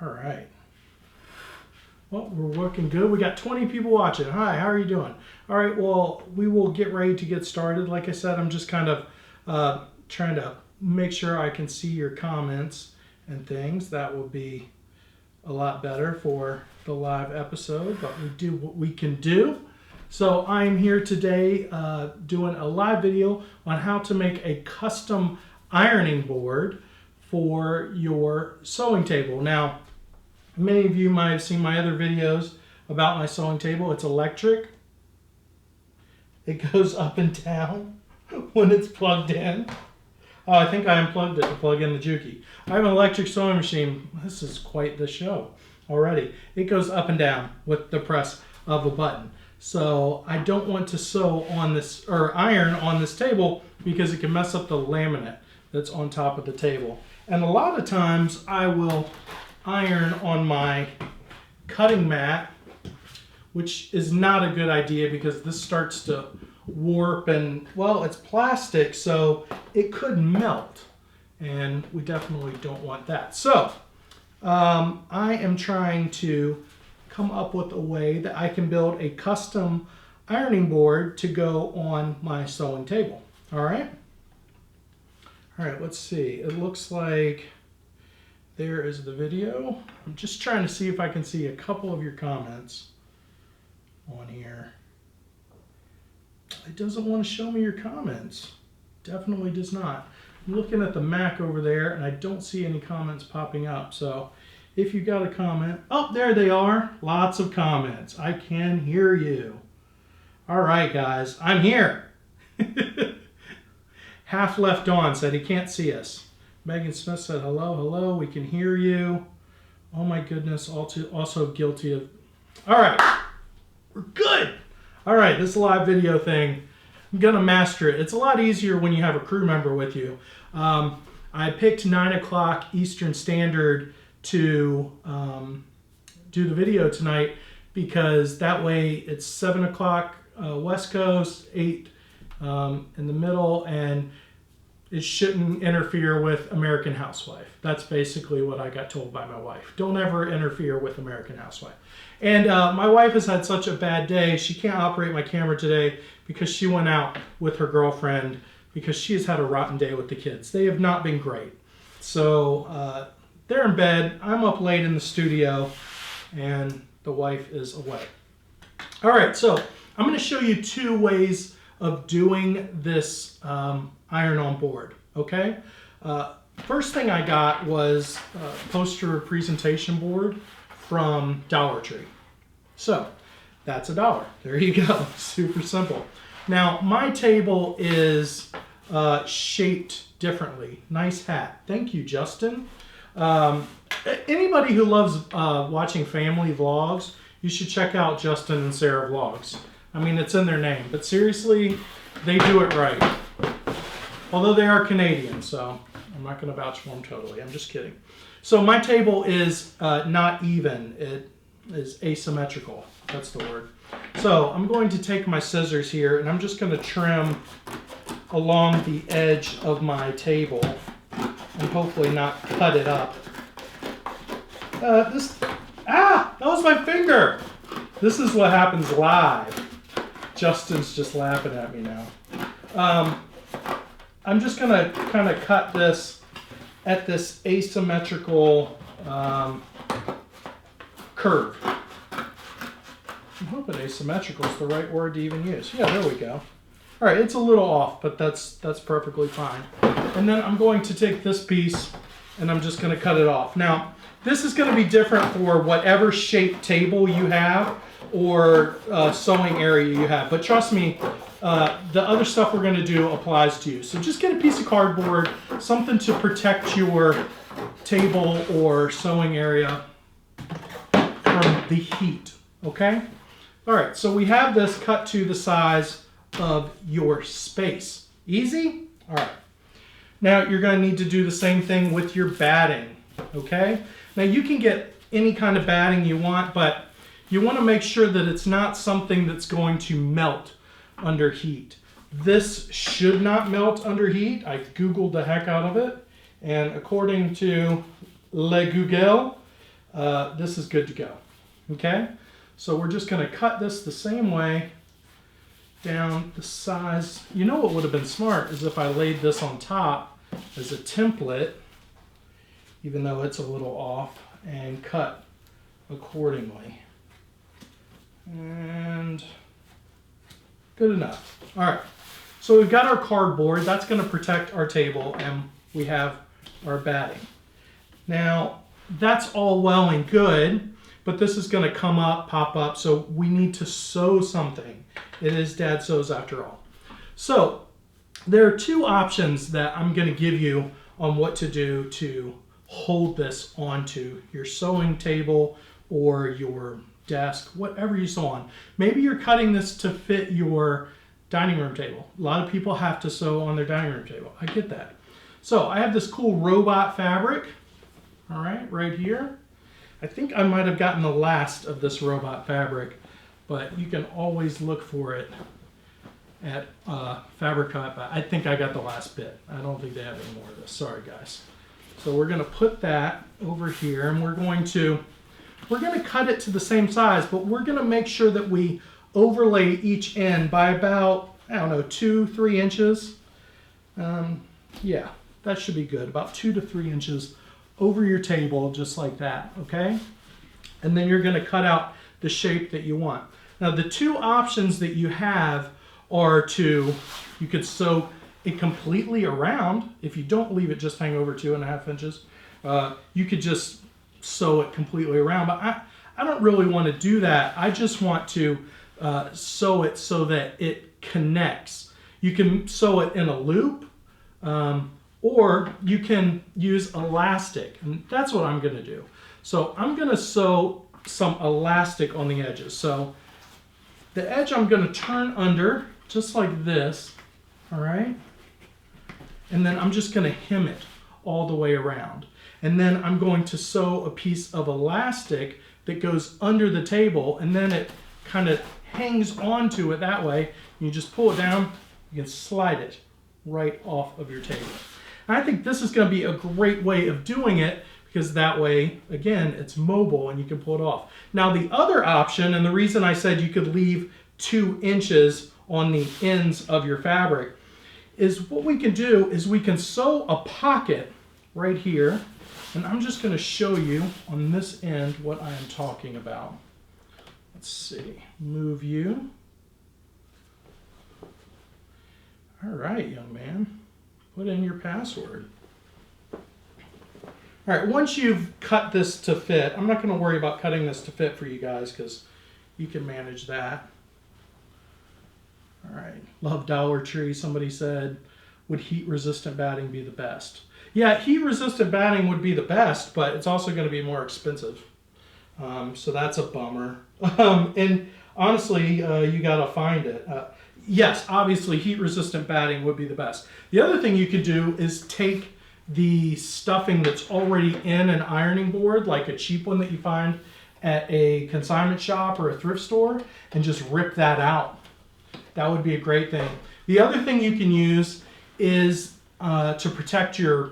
All right. Well, we're working good. We got 20 people watching. Hi, how are you doing? All right, well, we will get ready to get started. Like I said, I'm just kind of trying to make sure I can see your comments and things. That will be a lot better for the live episode, but we do what we can do. So I'm here today doing a live video on how to make a custom ironing board for your sewing table. Now, many of you might have seen my other videos about my sewing table. It's electric. It goes up and down when it's plugged in. Oh, I think I unplugged it to plug in the Juki. I have an electric sewing machine. This is quite the show already. It goes up and down with the press of a button. So I don't want to sew on this or iron on this table because it can mess up the laminate that's on top of the table. And a lot of times I will iron on my cutting mat, which is not a good idea because this starts to warp and, well, it's plastic, so it could melt, and we definitely don't want that. So I am trying to come up with a way that I can build a custom ironing board to go on my sewing table. All right, let's see. It looks like there is the video. I'm just trying to see if I can see a couple of your comments on here. It doesn't want to show me your comments. Definitely does not. I'm looking at the Mac over there and I don't see any comments popping up. So if you got a comment, oh, there they are. Lots of comments. I can hear you. All right, guys, I'm here. Half left on said he can't see us. Megan Smith said, hello, hello, we can hear you. Oh my goodness, also guilty of... All right, we're good. All right, this live video thing, I'm gonna master it. It's a lot easier when you have a crew member with you. I picked 9 o'clock Eastern Standard to do the video tonight because that way it's 7 o'clock West Coast, 8 in the middle, and it shouldn't interfere with American Housewife. That's basically what I got told by my wife. Don't ever interfere with American Housewife. And my wife has had such a bad day. She can't operate my camera today because she went out with her girlfriend because she has had a rotten day with the kids. They have not been great. So they're in bed. I'm up late in the studio and the wife is away. All right, so I'm going to show you 2 ways of doing this iron-on board, okay? First thing I got was a poster presentation board from Dollar Tree. So that's $1. There you go. Super simple. Now my table is shaped differently. Nice hat. Thank you, Justin. Anybody who loves watching family vlogs, you should check out Justin and Sarah Vlogs. I mean, it's in their name, but seriously, they do it right. Although they are Canadian, so I'm not going to vouch for them totally. I'm just kidding. So my table is not even. It is asymmetrical. That's the word. So I'm going to take my scissors here, and I'm just going to trim along the edge of my table and hopefully not cut it up. That was my finger. This is what happens live. Justin's just laughing at me now. I'm just going to kind of cut this at this asymmetrical curve. I'm hoping asymmetrical is the right word to even use. Yeah, there we go. All right, it's a little off, but that's perfectly fine. And then I'm going to take this piece and I'm just going to cut it off. Now, this is going to be different for whatever shaped table you have or sewing area you have. But trust me, the other stuff we're going to do applies to you. So just get a piece of cardboard, something to protect your table or sewing area from the heat, okay? All right, so we have this cut to the size of your space. Easy? All right. Now you're going to need to do the same thing with your batting, okay? Now you can get any kind of batting you want, but you want to make sure that it's not something that's going to melt under heat. This should not melt under heat. I Googled the heck out of it, and according to Le Google, this is good to go. Okay, so we're just going to cut this the same way down the size. You know what would have been smart is if I laid this on top as a template, even though it's a little off, and cut accordingly. And good enough. All right, so we've got our cardboard. That's going to protect our table, and we have our batting. Now, that's all well and good, but this is going to come up, pop up, so we need to sew something. It is Dad Sews after all. So there are two options that I'm going to give you on what to do to hold this onto your sewing table or your desk, whatever you sew on. Maybe you're cutting this to fit your dining room table. A lot of people have to sew on their dining room table. I get that. So I have this cool robot fabric, all right here. I think I might have gotten the last of this robot fabric, but you can always look for it at Fabric Hut. I think I got the last bit. I don't think they have any more of this. Sorry, guys. So we're going to put that over here, and we're going to cut it to the same size, but we're going to make sure that we overlay each end by about, I don't know, 2-3 inches. Yeah, that should be good. About 2 to 3 inches over your table, just like that, okay? And then you're going to cut out the shape that you want. Now, the two options that you have are you could sew it completely around. If you don't leave it just hang over 2.5 inches, you could just sew it completely around. But I don't really want to do that. I just want to sew it so that it connects. You can sew it in a loop, or you can use elastic, and that's what I'm going to do. So I'm going to sew some elastic on the edges. So the edge I'm going to turn under just like this, all right? And then I'm just going to hem it all the way around. And then I'm going to sew a piece of elastic that goes under the table, and then it kind of hangs onto it that way. You just pull it down, you can slide it right off of your table. And I think this is going to be a great way of doing it, because that way, again, it's mobile and you can pull it off. Now the other option, and the reason I said you could leave 2 inches on the ends of your fabric, is what we can do is we can sew a pocket right here. And I'm just going to show you on this end what I am talking about. Let's see, move you. All right, young man, put in your password. All right, once you've cut this to fit, I'm not going to worry about cutting this to fit for you guys because you can manage that. All right, love Dollar Tree. Somebody said, would heat-resistant batting be the best? Yeah, heat-resistant batting would be the best, but it's also going to be more expensive. So that's a bummer. And honestly, you got to find it. Yes, obviously, heat-resistant batting would be the best. The other thing you could do is take the stuffing that's already in an ironing board, like a cheap one that you find at a consignment shop or a thrift store, and just rip that out. That would be a great thing. The other thing you can use is to protect your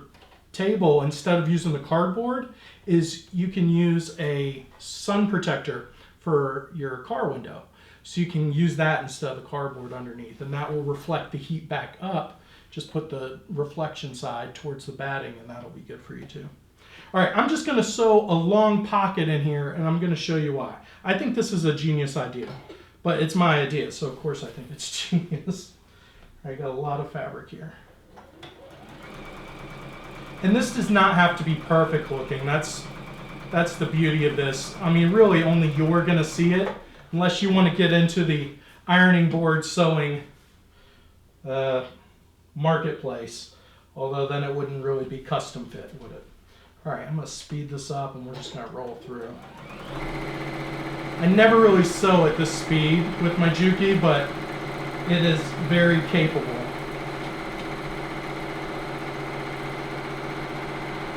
table, instead of using the cardboard, is you can use a sun protector for your car window. So you can use that instead of the cardboard underneath, and that will reflect the heat back up. Just put the reflection side towards the batting, and that'll be good for you too. All right, I'm just going to sew a long pocket in here, and I'm going to show you why. I think this is a genius idea, but it's my idea, so of course I think it's genius. I got a lot of fabric here. And this does not have to be perfect looking. That's the beauty of this. I mean, really only you're going to see it, unless you want to get into the ironing board sewing marketplace. Although then it wouldn't really be custom fit, would it? All right, I'm going to speed this up and we're just going to roll through. I never really sew at this speed with my Juki, but it is very capable.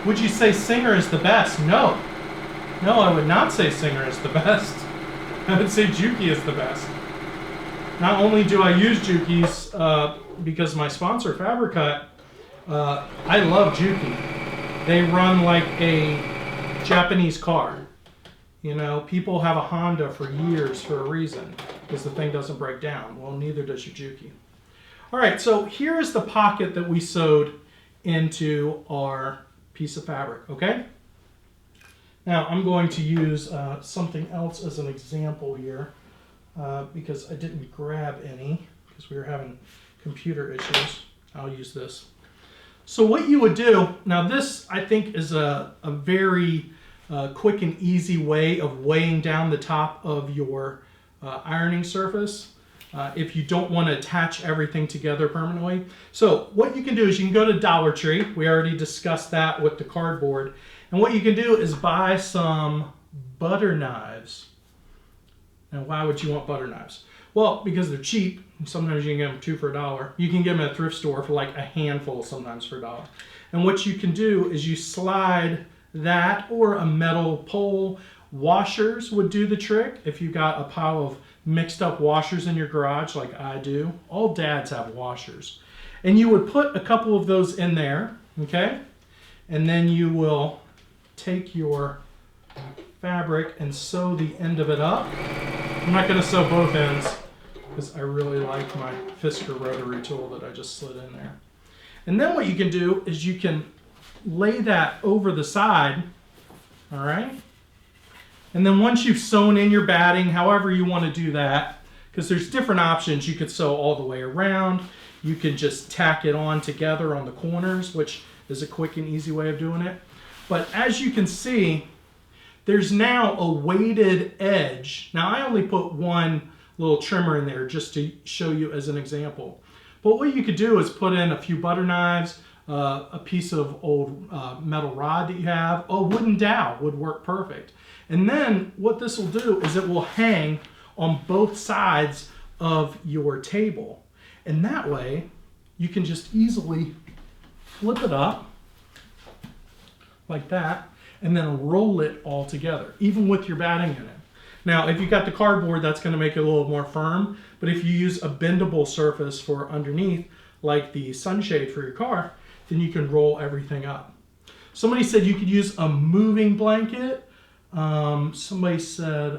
Would you say Singer is the best? No. No, I would not say Singer is the best. I would say Juki is the best. Not only do I use Jukis because my sponsor, Fabric Hut, I love Juki. They run like a Japanese car. You know, people have a Honda for years for a reason, because the thing doesn't break down. Well, neither does your Juki. All right, so here is the pocket that we sewed into our piece of fabric, okay? Now, I'm going to use something else as an example here, because I didn't grab any, because we were having computer issues. I'll use this. So what you would do, now this I think is a very quick and easy way of weighing down the top of your ironing surface if you don't want to attach everything together permanently. So what you can do is you can go to Dollar Tree. We already discussed that with the cardboard. And what you can do is buy some butter knives. Now why would you want butter knives? Well, because they're cheap. Sometimes you can get them 2 for $1. You can get them at a thrift store for like a handful sometimes for $1. And what you can do is you slide that or a metal pole. Washers would do the trick. If you got a pile of mixed up washers in your garage like I do, all dads have washers. And you would put a couple of those in there, okay? And then you will take your fabric and sew the end of it up. I'm not going to sew both ends because I really like my Fisker rotary tool that I just slid in there. And then what you can do is you can lay that over the side, all right? And then once you've sewn in your batting, however you want to do that, because there's different options. You could sew all the way around. You can just tack it on together on the corners, which is a quick and easy way of doing it. But as you can see, there's now a weighted edge. Now I only put one little trimmer in there just to show you as an example. But what you could do is put in a few butter knives, a piece of old metal rod that you have, a wooden dowel would work perfect. And then what this will do is it will hang on both sides of your table. And that way you can just easily flip it up like that and then roll it all together, even with your batting in it. Now, if you got the cardboard, that's going to make it a little more firm. But if you use a bendable surface for underneath, like the sunshade for your car, then you can roll everything up. Somebody said you could use a moving blanket. Somebody said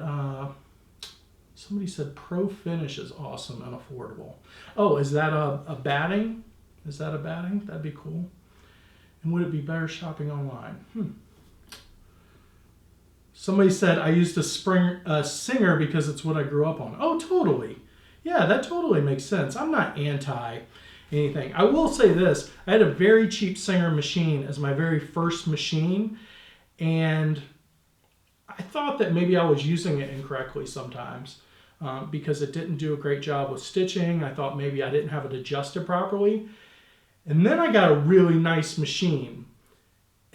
Pro Finish is awesome and affordable. Oh, is that a batting? Is that a batting? That'd be cool. And would it be better shopping online? Somebody said I used a Singer because it's what I grew up on. Oh, totally. Yeah, that totally makes sense. I'm not anti anything. I will say this. I had a very cheap Singer machine as my very first machine. And I thought that maybe I was using it incorrectly sometimes because it didn't do a great job with stitching. I thought maybe I didn't have it adjusted properly. And then I got a really nice machine.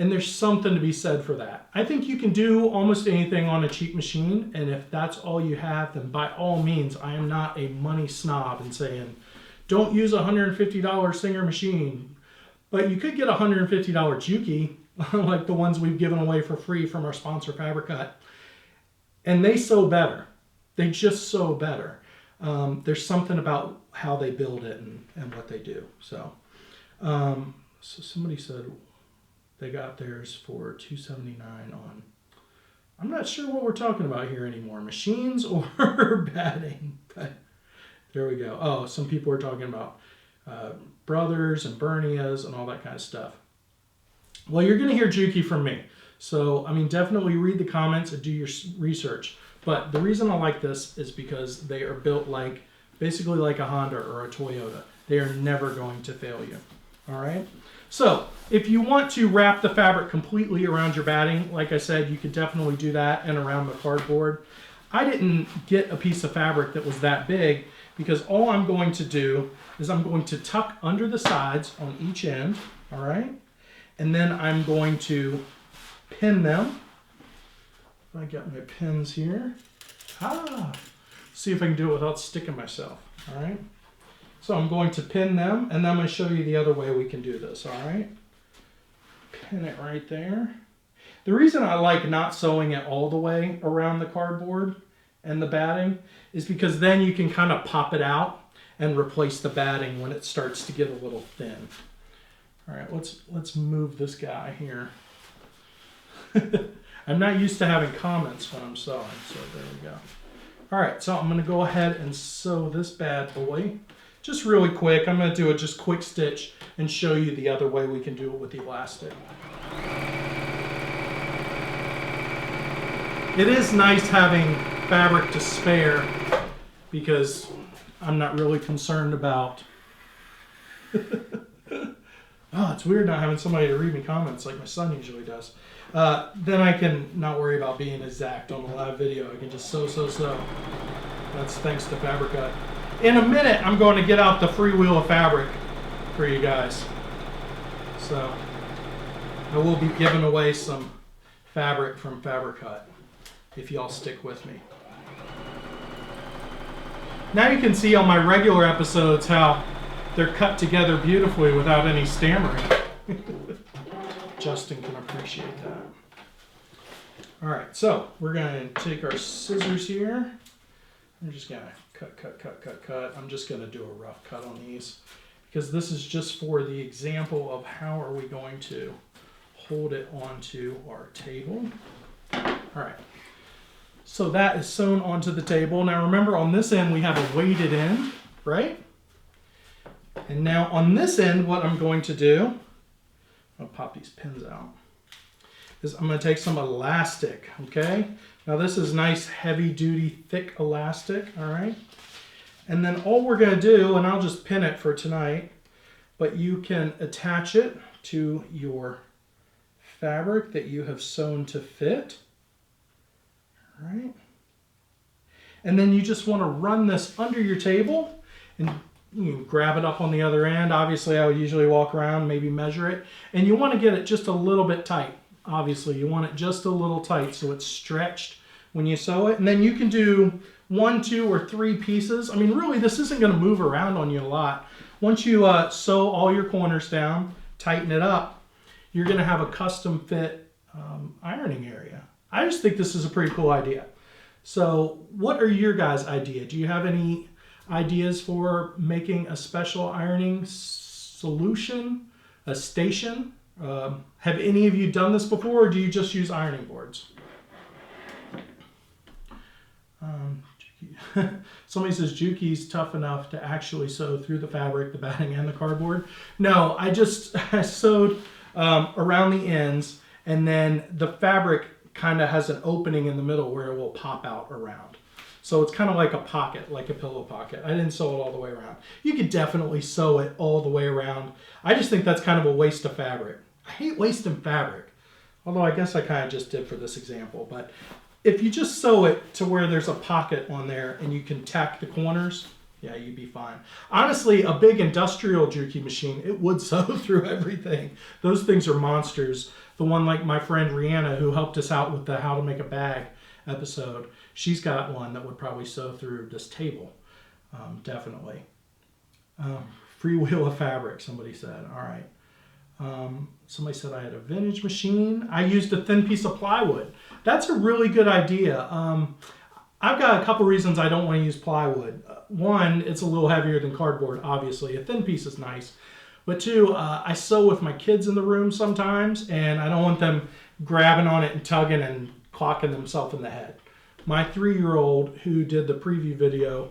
And there's something to be said for that. I think you can do almost anything on a cheap machine. And if that's all you have, then by all means, I am not a money snob and saying, don't use a $150 Singer machine. But you could get a $150 Juki, like the ones we've given away for free from our sponsor Fabric Cut. And they sew better. They just sew better. There's something about how they build it and what they do. So somebody said they got theirs for $279 on. I'm not sure what we're talking about here anymore, machines or batting. But there we go. Oh, some people are talking about brothers and Bernias and all that kind of stuff. Well, you're going to hear Juki from me. So, I mean, definitely read the comments and do your research. But the reason I like this is because they are built like, basically like a Honda or a Toyota. They are never going to fail you. All right? So, if you want to wrap the fabric completely around your batting, like I said, you could definitely do that and around the cardboard. I didn't get a piece of fabric that was that big because all I'm going to do is I'm going to tuck under the sides on each end, all right? And then I'm going to pin them. I got my pins here. See if I can do it without sticking myself, all right? So I'm going to pin them, and then I'm going to show you the other way we can do this, all right? Pin it right there. The reason I like not sewing it all the way around the cardboard and the batting is because then you can kind of pop it out and replace the batting when it starts to get a little thin. All right, let's move this guy here. I'm not used to having comments when I'm sewing, so there we go. All right, so I'm gonna go ahead and sew this bad boy. Just really quick, I'm gonna do a just quick stitch and show you the other way we can do it with elastic. It is nice having fabric to spare because I'm not really concerned about oh, it's weird not having somebody to read me comments like my son usually does. Then I can not worry about being exact on the live video. I can just sew. That's thanks to Fabric Cut. In a minute, I'm going to get out the free wheel of fabric for you guys. So I will be giving away some fabric from Fabric Cut if y'all stick with me. Now you can see on my regular episodes how they're cut together beautifully without any stammering. Justin can appreciate that. All right, so we're going to take our scissors here. I'm just going to cut. I'm just going to do a rough cut on these because this is just for the example of how are we going to hold it onto our table. All right, so that is sewn onto the table. Now remember, on this end we have a weighted end, right? And now on this end, what I'm going to do, I'll pop these pins out, is I'm going to take some elastic, okay? Now this is nice, heavy-duty, thick elastic, all right? And then all we're going to do, and I'll just pin it for tonight, but you can attach it to your fabric that you have sewn to fit, all right? And then you just want to run this under your table, and you can grab it up on the other end. Obviously, I would usually walk around, maybe measure it. And you want to get it just a little bit tight. Obviously, you want it just a little tight so it's stretched when you sew it. And then you can do 1, 2, or 3 pieces. I mean, really, this isn't going to move around on you a lot. Once you sew all your corners down, tighten it up, you're going to have a custom fit ironing area. I just think this is a pretty cool idea. So what are your guys' ideas? Do you have any ideas for making a special ironing solution, a station? Have any of you done this before, or do you just use ironing boards? Somebody says Juki's tough enough to actually sew through the fabric, the batting, and the cardboard. No, I sewed around the ends, and then the fabric kind of has an opening in the middle where it will pop out around. So it's kind of like a pocket, like a pillow pocket. I didn't sew it all the way around. You could definitely sew it all the way around. I just think that's kind of a waste of fabric. I hate wasting fabric, although I guess I kind of just did for this example. But if you just sew it to where there's a pocket on there and you can tack the corners, yeah, you'd be fine. Honestly, a big industrial Juki machine, it would sew through everything. Those things are monsters. The one like my friend Rihanna, who helped us out with the How to Make a Bag episode, she's got one that would probably sew through this table, definitely. Free wheel of fabric, somebody said. All right. Somebody said I had a vintage machine. I used a thin piece of plywood. That's a really good idea. I've got a couple reasons I don't want to use plywood. One, it's a little heavier than cardboard, obviously. A thin piece is nice. But two, I sew with my kids in the room sometimes, and I don't want them grabbing on it and tugging and clocking themselves in the head. My 3-year-old, who did the preview video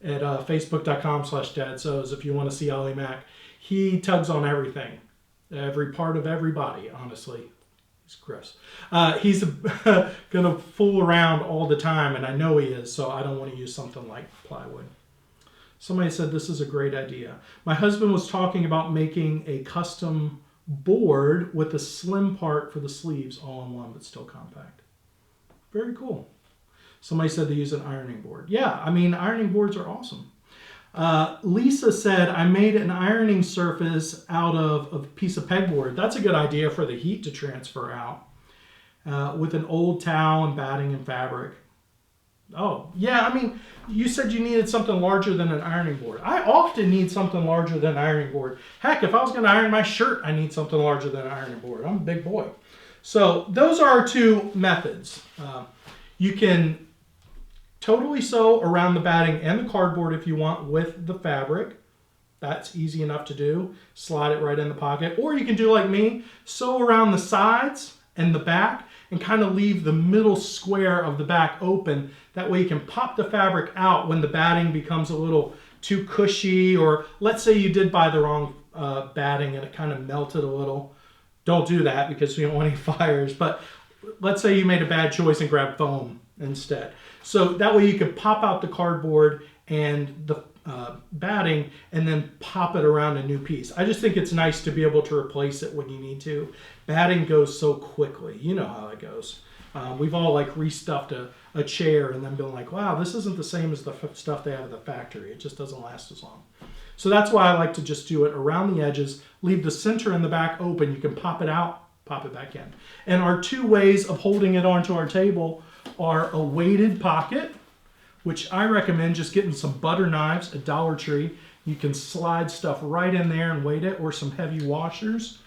at facebook.com/dadsews, if you want to see Ollie Mac, he tugs on everything. Every part of everybody, honestly. He's gross. He's gonna fool around all the time, and I know he is, so I don't want to use something like plywood. Somebody said this is a great idea. My husband was talking about making a custom board with a slim part for the sleeves all in one, but still compact. Very cool. Somebody said they use an ironing board. Yeah, I mean, ironing boards are awesome. Lisa said, I made an ironing surface out of a piece of pegboard. That's a good idea for the heat to transfer out. With an old towel and batting and fabric. Oh, yeah, I mean, you said you needed something larger than an ironing board. I often need something larger than an ironing board. Heck, if I was going to iron my shirt, I need something larger than an ironing board. I'm a big boy. So those are our two methods. You can totally sew around the batting and the cardboard if you want with the fabric. That's easy enough to do. Slide it right in the pocket. Or you can do like me, sew around the sides and the back, and kind of leave the middle square of the back open. That way you can pop the fabric out when the batting becomes a little too cushy, or let's say you did buy the wrong batting and it kind of melted a little. Don't do that because we don't want any fires, but let's say you made a bad choice and grabbed foam instead. So that way you could pop out the cardboard and the batting and then pop it around a new piece. I just think it's nice to be able to replace it when you need to. Batting goes so quickly. You know how it goes. We've all like restuffed a chair and then been like, wow, this isn't the same as the stuff they have at the factory. It just doesn't last as long. So that's why I like to just do it around the edges, leave the center and the back open. You can pop it out, pop it back in. And our two ways of holding it onto our table are a weighted pocket, which I recommend just getting some butter knives at Dollar Tree. You can slide stuff right in there and weight it, or some heavy washers.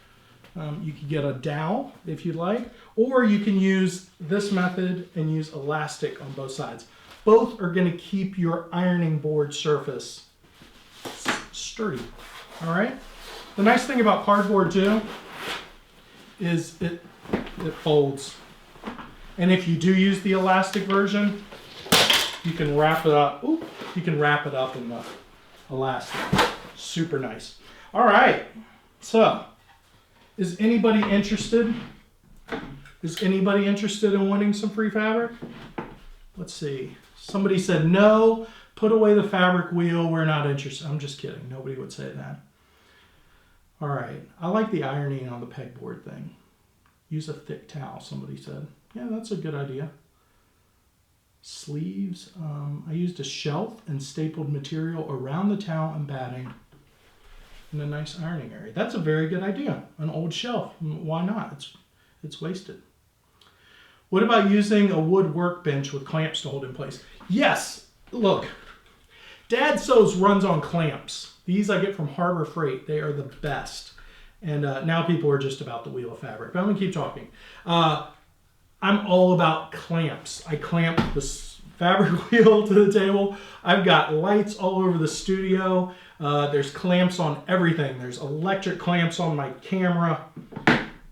You could get a dowel if you'd like, or you can use this method and use elastic on both sides. Both are going to keep your ironing board surface sturdy. All right. The nice thing about cardboard too is it folds, and if you do use the elastic version, you can wrap it up. Ooh, you can wrap it up in the elastic. Super nice. All right. So, is anybody interested? Is anybody interested in winning some free fabric? Let's see. Somebody said no. Put away the fabric wheel. We're not interested. I'm just kidding. Nobody would say that. All right. I like the ironing on the pegboard thing. Use a thick towel, somebody said. Yeah, that's a good idea. Sleeves. I used a shelf and stapled material around the towel and batting in a nice ironing area. That's a very good idea. An old shelf. Why not? It's wasted. What about using a wood workbench with clamps to hold in place? Yes. Look, Dad Sews runs on clamps. These I get from Harbor Freight. They are the best. And now people are just about the wheel of fabric. But I'm going to keep talking. I'm all about clamps. I clamp this fabric wheel to the table. I've got lights all over the studio. There's clamps on everything. There's electric clamps on my camera.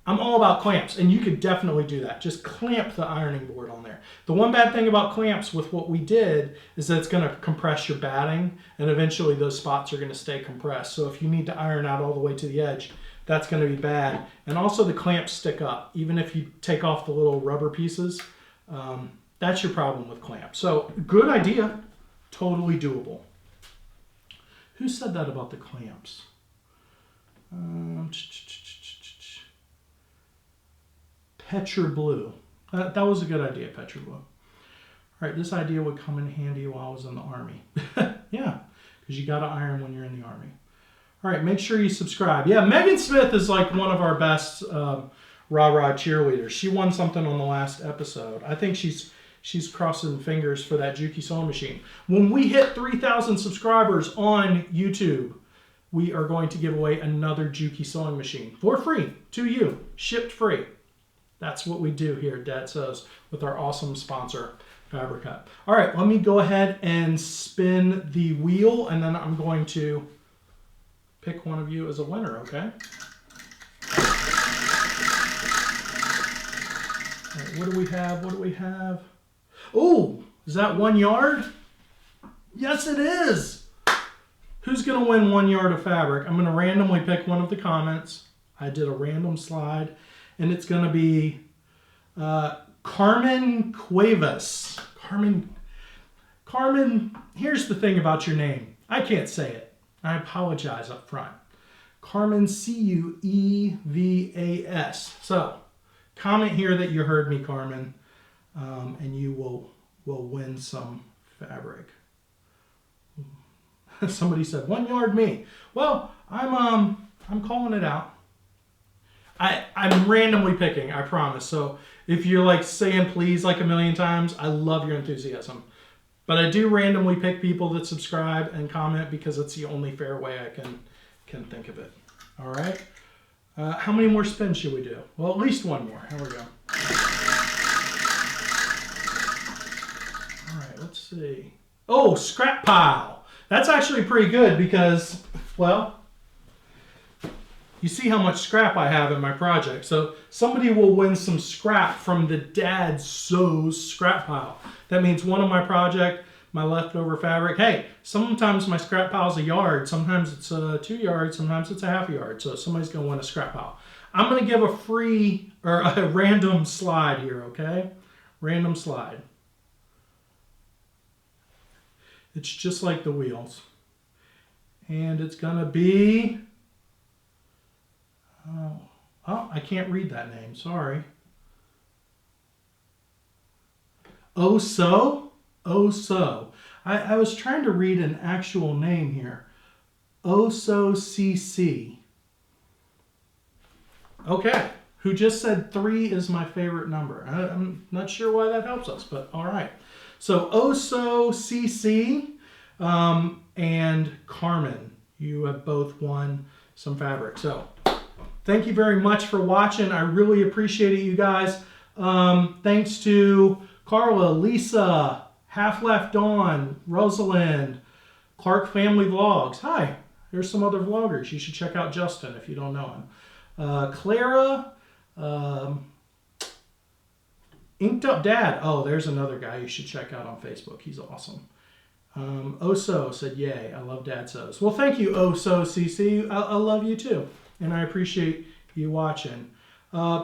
I'm all about clamps, and you could definitely do that. Just clamp the ironing board on there. The one bad thing about clamps with what we did is that it's going to compress your batting, and eventually those spots are going to stay compressed. So if you need to iron out all the way to the edge, that's going to be bad. And also the clamps stick up. Even if you take off the little rubber pieces, that's your problem with clamps. So good idea, totally doable. Who said that about the clamps? Petra Blue. That was a good idea, Petra Blue. All right, this idea would come in handy while I was in the Army. Yeah, because you got to iron when you're in the Army. All right, make sure you subscribe. Yeah, Megan Smith is like one of our best rah-rah cheerleaders. She won something on the last episode. I think she's crossing fingers for that Juki sewing machine. When we hit 3,000 subscribers on YouTube, we are going to give away another Juki sewing machine for free to you, shipped free. That's what we do here at Dad Sews with our awesome sponsor, Fabric Hut. All right, let me go ahead and spin the wheel, and then I'm going to pick one of you as a winner, okay? All right, what do we have? What do we have? Oh, is that 1 yard? Yes, it is. Who's going to win 1 yard of fabric? I'm going to randomly pick one of the comments. I did a random slide, and it's going to be Carmen Cuevas. Carmen, here's the thing about your name. I can't say it. I apologize up front. Carmen, Cuevas. So, comment here that you heard me, Carmen, and you will win some fabric. Somebody said 1 yard me. Well, I'm calling it out. I'm randomly picking, I promise. So if you're like saying please like a million times, I love your enthusiasm. But I do randomly pick people that subscribe and comment because it's the only fair way I can think of it. All right. How many more spins should we do? Well, at least one more. Here we go. All right, let's see. Oh, scrap pile. That's actually pretty good because, well, you see how much scrap I have in my project. So somebody will win some scrap from the Dad Sews scrap pile. That means one of my project, my leftover fabric. Hey, sometimes my scrap pile's a yard. Sometimes it's 2 yards. Sometimes it's a half a yard. So somebody's going to win a scrap pile. I'm going to give a free or a random slide here, okay? Random slide. It's just like the wheels. And it's going to be... Oh, I can't read that name. Sorry. Oh So? Oh So. I was trying to read an actual name here. Oh So CC. Okay. Who just said 3 is my favorite number. I'm not sure why that helps us, but all right. So Oh So CC and Carmen, you have both won some fabric. So thank you very much for watching. I really appreciate it, you guys. Thanks to Carla, Lisa, Half Left Dawn, Rosalind, Clark Family Vlogs. Hi, there's some other vloggers. You should check out Justin if you don't know him. Clara, Inked Up Dad. Oh, there's another guy you should check out on Facebook. He's awesome. Oso said, yay, I love Dad Sews. Well, thank you, Oso CC. I love you too. And I appreciate you watching.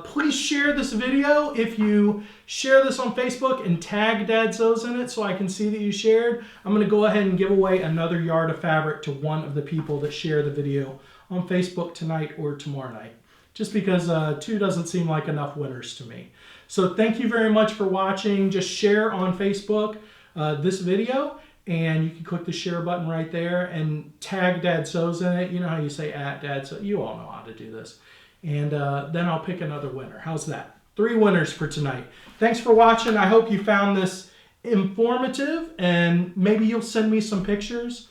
Please share this video. If you share this on Facebook and tag Dad Sews in it so I can see that you shared, I'm going to go ahead and give away another yard of fabric to one of the people that share the video on Facebook tonight or tomorrow night. Just because 2 doesn't seem like enough winners to me. So thank you very much for watching. Just share on Facebook this video. And you can click the share button right there and tag Dad Sews in it. You know how you say @Dad Sews. You all know how to do this. And then I'll pick another winner. How's that? 3 winners for tonight. Thanks for watching. I hope you found this informative. And maybe you'll send me some pictures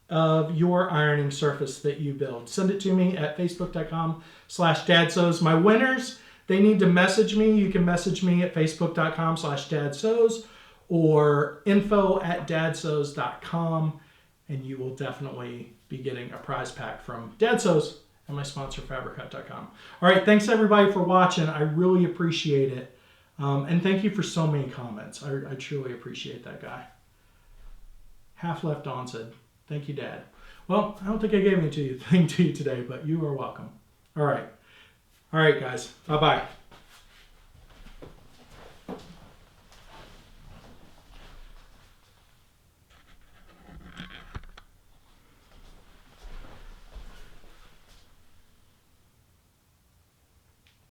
of your ironing surface that you build. Send it to me at facebook.com/dadsews. My winners, they need to message me. You can message me at facebook.com/dadsews. or info@dadsews.com, and you will definitely be getting a prize pack from Dad Sews and my sponsor, fabrichut.com. All right, thanks everybody for watching. I really appreciate it. And thank you for so many comments. I truly appreciate that, guy. Half Left On said, thank you, Dad. Well, I don't think I gave anything to you today, but you are welcome. All right. All right, guys. Bye-bye.